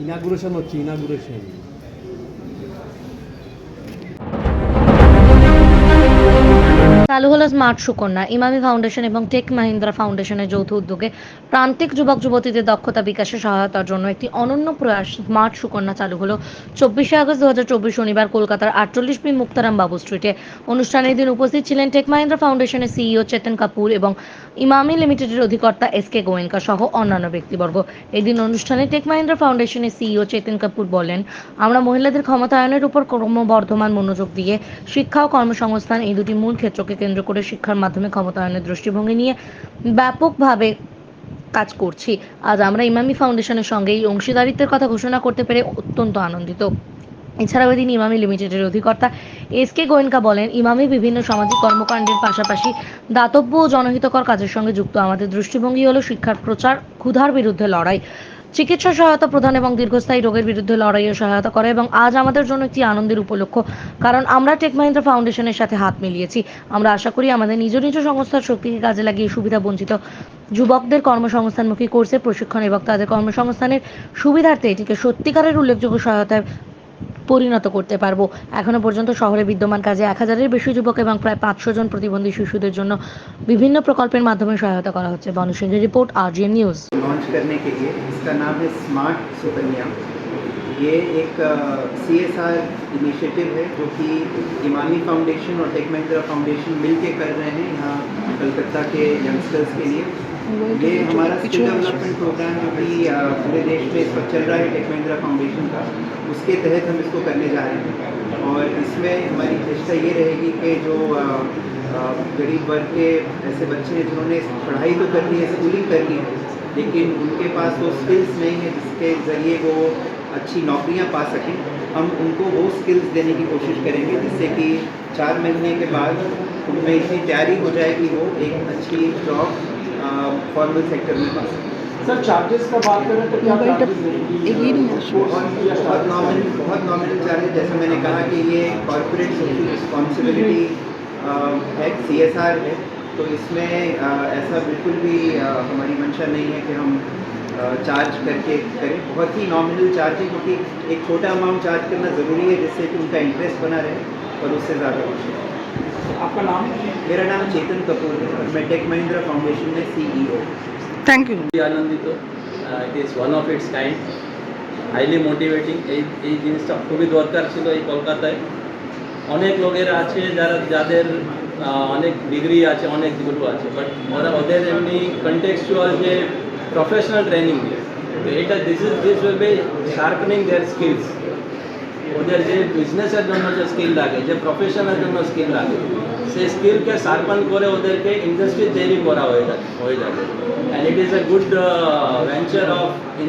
Inauguration হচ্ছে inauguration. চালু হলো স্মার্ট সুকন্যা। ইমামি ফাউন্ডেশন এবং টেক মাহিন্দ্রা ফাউন্ডেশনের যৌথ উদ্যোগে প্রান্তিক যুবক যুবতীদের দক্ষতা বিকাশে সহায়তার জন্য একটি অনন্য প্রয়াস স্মার্ট সুকন্যা চালু হলো 24শে আগস্ট 2024 শনিবার কলকাতার 48 বি মুক্তারাম বাবু স্ট্রিটে। অনুষ্ঠানের দিন উপস্থিত ছিলেন টেক মাহিন্দ্রা ফাউন্ডেশনের সিইও চেতন কাপুর এবং ইমামি লিমিটেডের অধিকর্তা এসকে গোয়েঙ্কা সহ অন্যান্য ব্যক্তিবর্গ। এদিন অনুষ্ঠানে টেক মাহিন্দ্রা ফাউন্ডেশনের সিইও চেতন কাপুর বলেন, আমরা মহিলাদের ক্ষমতায়নের উপর ক্রমবর্ধমান মনোযোগ দিয়ে শিক্ষা ও কর্মসংস্থান এই দুটি মূল ক্ষেত্রকে কেন্দ্র করে শিক্ষার মাধ্যমে ক্ষমতায়নের দৃষ্টিভঙ্গি নিয়ে ব্যাপকভাবে কাজ করছি। আজ আমরা ইমামি ফাউন্ডেশনের সঙ্গে এই অংশীদারিত্বের কথা ঘোষণা করতে পেরে অত্যন্ত আনন্দিত। এছাড়াও এদিন ইমামি লিমিটেডের অধিকর্তা এসকে গোয়েঙ্কা বলেন, ইমামি বিভিন্ন সামাজিক কর্মকাণ্ডের পাশাপাশি দাতব্য ও জনহিতকর কাজের সঙ্গে যুক্ত। আমাদের দৃষ্টিভঙ্গি হলো শিক্ষার প্রচার, ক্ষুধার বিরুদ্ধে লড়াই, চিকিৎসা সহায়তা প্রদান এবং দীর্ঘস্থায়ী রোগের বিরুদ্ধে লড়াইয়ে সহায়তা করে। এবং আজ আমাদের জন্য একটি আনন্দের উপলক্ষ, কারণ আমরা টেক মাহিন্দ্রা ফাউন্ডেশনের সাথে হাত মিলিয়েছি। আমরা আশা করি আমাদের নিজ নিজ সংস্থার শক্তিকে কাজে লাগিয়ে সুবিধা বঞ্চিত যুবকদের কর্মসংস্থানমুখী কোর্সে প্রশিক্ষণ এবং তাদের কর্মসংস্থানের সুবিধার্থে এটিকে সত্যিকারের উল্লেখযোগ্য সহায়তায় পরিণত করতে পারবো। এখনো পর্যন্ত শহরে বিদ্যমান কাজে 1000-এর বেশি যুবক এবং প্রায় 500 জন প্রতিবন্ধী শিশুদের জন্য বিভিন্ন প্রকল্পের মাধ্যমে সহায়তা করা হচ্ছে। বানু সিংহের রিপোর্ট, आरजीएन न्यूज़। लॉन्च करने के लिए इसका नाम है स्मार्ट सुकन्या। ये एक CSR इनिशिएटिव है जो कि इमामी फाउंडेशन और टेक महिंद्रा फाउंडेशन मिलके कर रहे हैं यहाँ कलकत्ता के यंगस्टर्स के लिए। ये हमारा स्किल डेवलपमेंट प्रोग्राम जो कि पूरे देश में इस वक्त चल रहा है टेक महिंद्रा फाउंडेशन का, उसके तहत हम इसको करने जा रहे हैं। और इसमें हमारी चेष्टा ये रहेगी कि जो गरीब वर्ग के ऐसे बच्चे हैं जिन्होंने पढ़ाई तो कर ली है, स्कूलिंग कर ली है, लेकिन उनके पास वो स्किल्स नहीं है जिसके ज़रिए वो अच्छी नौकरियां पा सकें, हम उनको वो स्किल्स देने की कोशिश करेंगे जिससे कि 4 महीने के बाद उनमें इतनी तैयारी हो जाए कि वो एक अच्छी जॉब फॉर्मल सेक्टर में पा सकें। सर चार्जेस का बात करें तो क्या चार्जेस बहुत नॉमिनल चार्ज है। जैसे मैंने कहा कि ये कॉर्पोरेट सोशल रिस्पॉन्सिबिलिटी है, CSR है, तो इसमें ऐसा बिल्कुल भी हमारी मंशा नहीं है कि हम चार्ज करके करें। बहुत ही नॉमिनल चार्ज है क्योंकि एक छोटा अमाउंट चार्ज करना ज़रूरी है जिससे कि उनका इंटरेस्ट बना रहे और उससे ज़्यादा कुछ नहीं। आपका नाम? मेरा नाम चेतन कपूर है और मैं टेक महिंद्रा फाउंडेशन में CEO। Thank you. আনন্দিত, it is one of its kind, highly motivating. এই জিনিসটা খুবই দরকার ছিল। এই কলকাতায় অনেক লোকের আছে যাদের অনেক ডিগ্রি আছে, অনেক কিছু আছে, বাট ওদের এমনি কন্টেক্সচুয়াল যে প্রফেশনাল ট্রেনিং নেই। তো এটা this will be sharpening their skills. ওদের যে বিজনেসের জন্য যে স্কিল লাগে, যে প্রফেশনের জন্য স্কিল লাগে, সেই স্কিলকে শার্পন করে ওদেরকে ইন্ডাস্ট্রি তৈরি করা হয়ে যাবে। And it is a good venture of in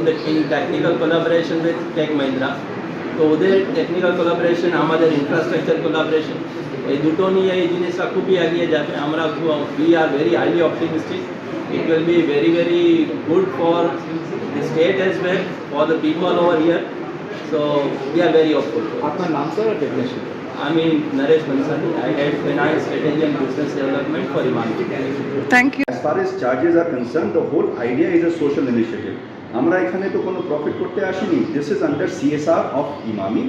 technical collaboration with Tech Mahindra. তো ওদের টেকনিক্যাল কোলাবোরেশন, আমাদের ইনফ্রাস্ট্রাকচার কোলাবোরেশন, এই দুটো নিয়ে এই জিনিসটা খুবই এগিয়ে যাবে। আমরা we are very highly optimistic. It will be very very good for the state as well, for the people over here. So we are very hopeful. आपका नाम सर और definition? I mean Naresh Bansali. I head finance, strategy and business development for Imami. Thank you. As far as charges are concerned, the whole idea is a social initiative. আমরা এখানে তো কোনো profit করতে আসিনি। This is under CSR of Imami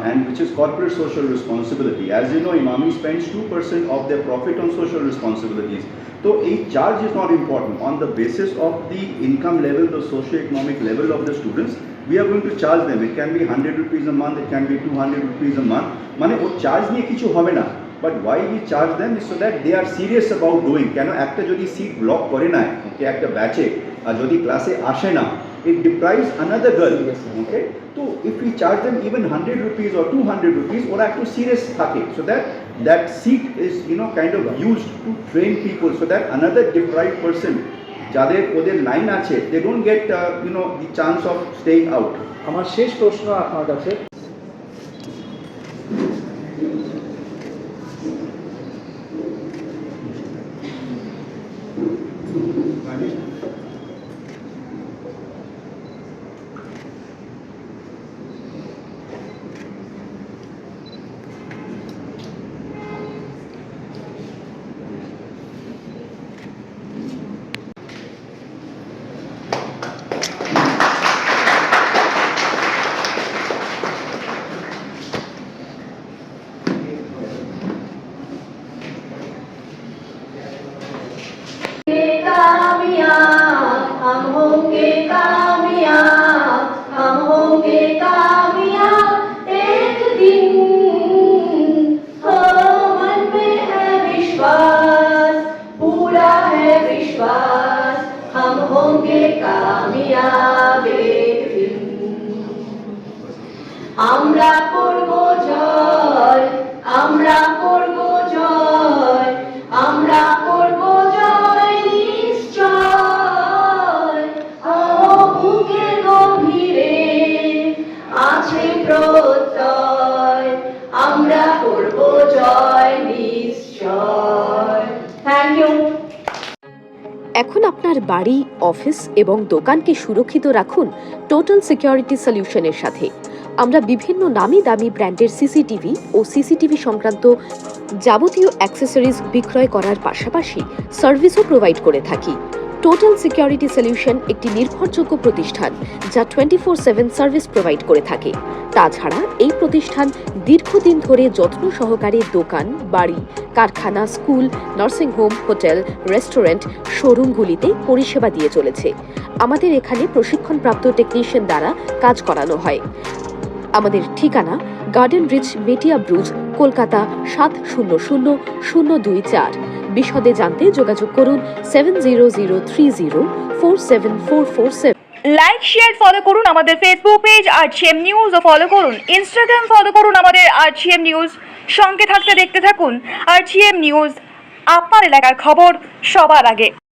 and which is corporate social responsibility. As you know, Imami spends 2% of their profit on social responsibilities. So a charge is not important. On the basis of the income level, the socio-economic level of the students, we are going to charge them. It can be 100 rupees a month, it can be 200 rupees a month. মানে ও charge নিয়ে কিছু হবে না, but why we charge them is so that they are serious about doing. কেন একটা যদি seat block করে নেয় ওকে একটা ব্যাচে, আর যদি ক্লাসে আসে না, it deprives another girl. Okay, so if we charge them even 100 rupees or 200 rupees, ওরা একটু সিরিয়াস থাকে, so that seat is kind of used to train people so that another deprived person যাদের ওদের লাইন আছে, they don't get the chance of staying out. আমার শেষ প্রশ্ন আপনার কাছে, আমরা করব জয়, আমরা করব জয়, আমরা করব জয় নিশ্চয়। ও বুকের গভীরে আছে প্রত্যয়, আমরা করব জয় নিশ্চয়। Thank you. এখন আপনার বাড়ি, অফিস এবং দোকানকে সুরক্ষিত রাখুন টোটাল সিকিউরিটি সলিউশনের সাথে। আমরা বিভিন্ন নামি দামি ব্র্যান্ডের সিসিটিভি ও সিসিটিভি সংক্রান্ত যাবতীয় অ্যাক্সেসরিজ বিক্রয় করার পাশাপাশি সার্ভিসও প্রোভাইড করে থাকি। টোটাল সিকিউরিটি সলিউশন একটি নির্ভরযোগ্য প্রতিষ্ঠান যা 24/7 সার্ভিস প্রোভাইড করে থাকে। তাছাড়া এই প্রতিষ্ঠান দীর্ঘদিন ধরে যত্ন সহকারে দোকান, বাড়ি, কারখানা, স্কুল, নার্সিংহোম, হোটেল, রেস্টুরেন্ট, শোরুমগুলিতে পরিষেবা দিয়ে চলেছে। আমাদের এখানে প্রশিক্ষণপ্রাপ্ত টেকনিশিয়ান দ্বারা কাজ করানো হয়। আমাদের ঠিকানা গার্ডেন রিচ, মেটিয়া ব্রুজ, কলকাতা 700024। বিশদে জানতে যোগাযোগ করুন 7003047447। লাইক, শেয়ার, ফলো করুন আমাদের ফেসবুক পেজ RGM নিউজ ও ফলো করুন ইনস্টাগ্রাম, ফলো করুন আমাদের RGM নিউজ। সঙ্গে থাকতে দেখতে থাকুন RGM নিউজ, আপনার এলাকার খবর সবার আগে।